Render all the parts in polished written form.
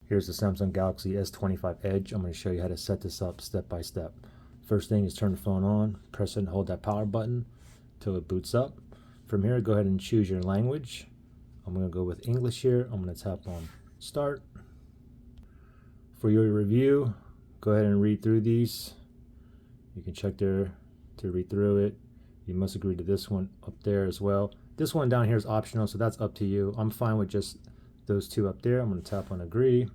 Here's the Samsung Galaxy S25 Edge. I'm going to show you how to set this up step by step. First thing is turn the phone on, press it and hold that power button till it boots up. From here, go ahead and choose your language. I'm going to go with English here. I'm going to tap on Start. For your review, go ahead and read through these. You can check there to read through it. You must agree to this one up there as well. This one down here is optional, so that's up to you. I'm fine with just those two up there. I'm going to tap on Agree.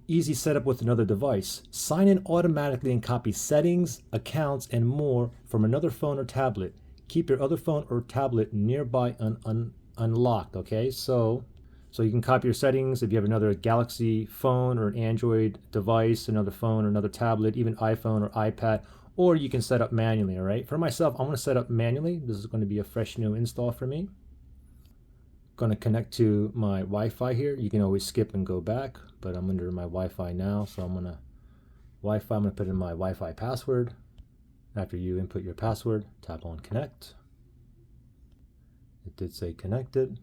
Easy setup with another device. Sign in automatically and copy settings, accounts, and more from another phone or tablet. Keep your other phone or tablet nearby and unlocked, okay? So you can copy your settings if you have another Galaxy phone or an Android device, another phone or another tablet, even iPhone or iPad, or you can set up manually, all right? For myself, I'm going to set up manually. This is going to be a fresh new install for me. Going to connect to my Wi-Fi here. You can always skip and go back, but I'm under my Wi-Fi now, so I'm going to put in my Wi-Fi password. After you input your password, tap on connect. It did say connected.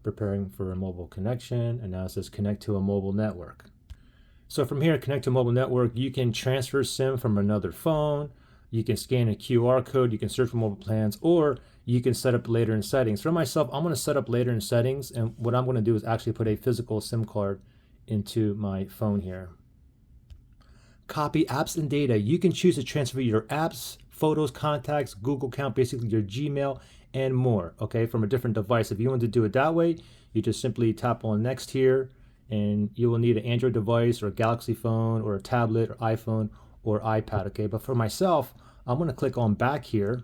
Preparing for a mobile connection, and now it says connect to a mobile network. So from here, connect to a mobile network, you can transfer SIM from another phone, you can scan a QR code, you can search for mobile plans, or you can set up later in settings. For myself, I'm going to set up later in settings, and what I'm going to do is actually put a physical SIM card into my phone here. Copy apps and data. You can choose to transfer your apps, photos, contacts, Google account, basically your Gmail, and more, okay, from a different device. If you want to do it that way, you just simply tap on next here, and you will need an Android device or a Galaxy phone or a tablet or iPhone or iPad, okay? But for myself, I'm going to click on back here,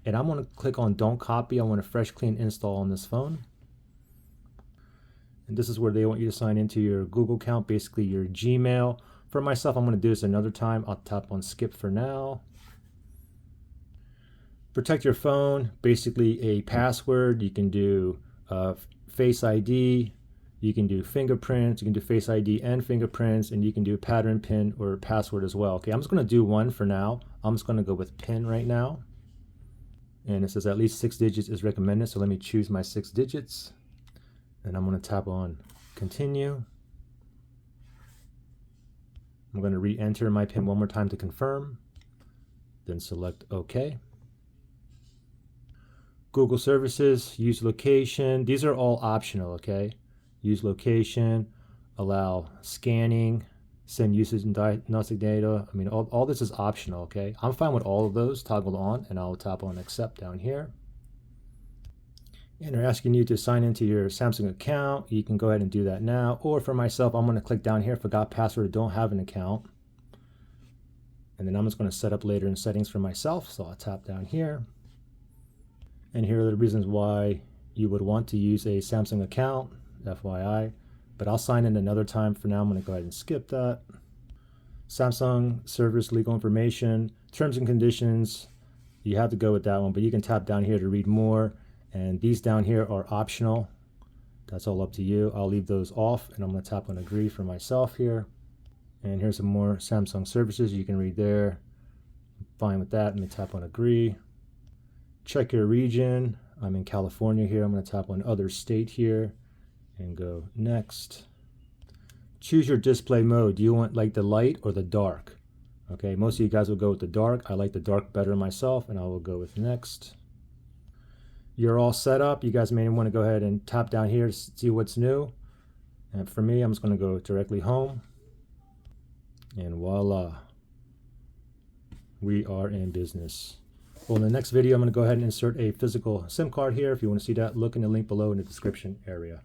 and I'm going to click on don't copy. I want a fresh, clean install on this phone. And this is where they want you to sign into your Google account, basically your Gmail. For myself, I'm going to do this another time. I'll tap on skip for now. Protect your phone, basically a password. You can do Face ID, you can do fingerprints, you can do Face ID and fingerprints, and you can do pattern PIN or password as well. Okay, I'm just going to do one for now. I'm just going to go with PIN right now. And it says at least 6 digits is recommended, so let me choose my 6 digits. And I'm going to tap on continue. I'm going to re-enter my PIN one more time to confirm. Then select OK. Google services, use location. These are all optional, okay? Use location, allow scanning, send usage and diagnostic data. I mean, all this is optional, okay? I'm fine with all of those toggled on, and I'll tap on accept down here. And they're asking you to sign into your Samsung account. You can go ahead and do that now. Or for myself, I'm going to click down here, forgot password, don't have an account. And then I'm just going to set up later in settings for myself. So I'll tap down here. And here are the reasons why you would want to use a Samsung account, FYI. But I'll sign in another time. For now, I'm going to go ahead and skip that. Samsung service legal information, terms and conditions. You have to go with that one, but you can tap down here to read more. And these down here are optional. That's all up to you. I'll leave those off, and I'm going to tap on agree for myself here. And here's some more Samsung services you can read there. I'm fine with that. Let me tap on agree. Check your region. I'm in California here. I'm going to tap on other state here and go next. Choose your display mode. Do you want like the light or the dark? Okay, most of you guys will go with the dark. I like the dark better myself, and I will go with next. You're all set up. You guys may want to go ahead and tap down here to see what's new. And for me, I'm just going to go directly home. And voila, we are in business. Well, in the next video, I'm going to go ahead and insert a physical SIM card here. If you want to see that, look in the link below in the description area.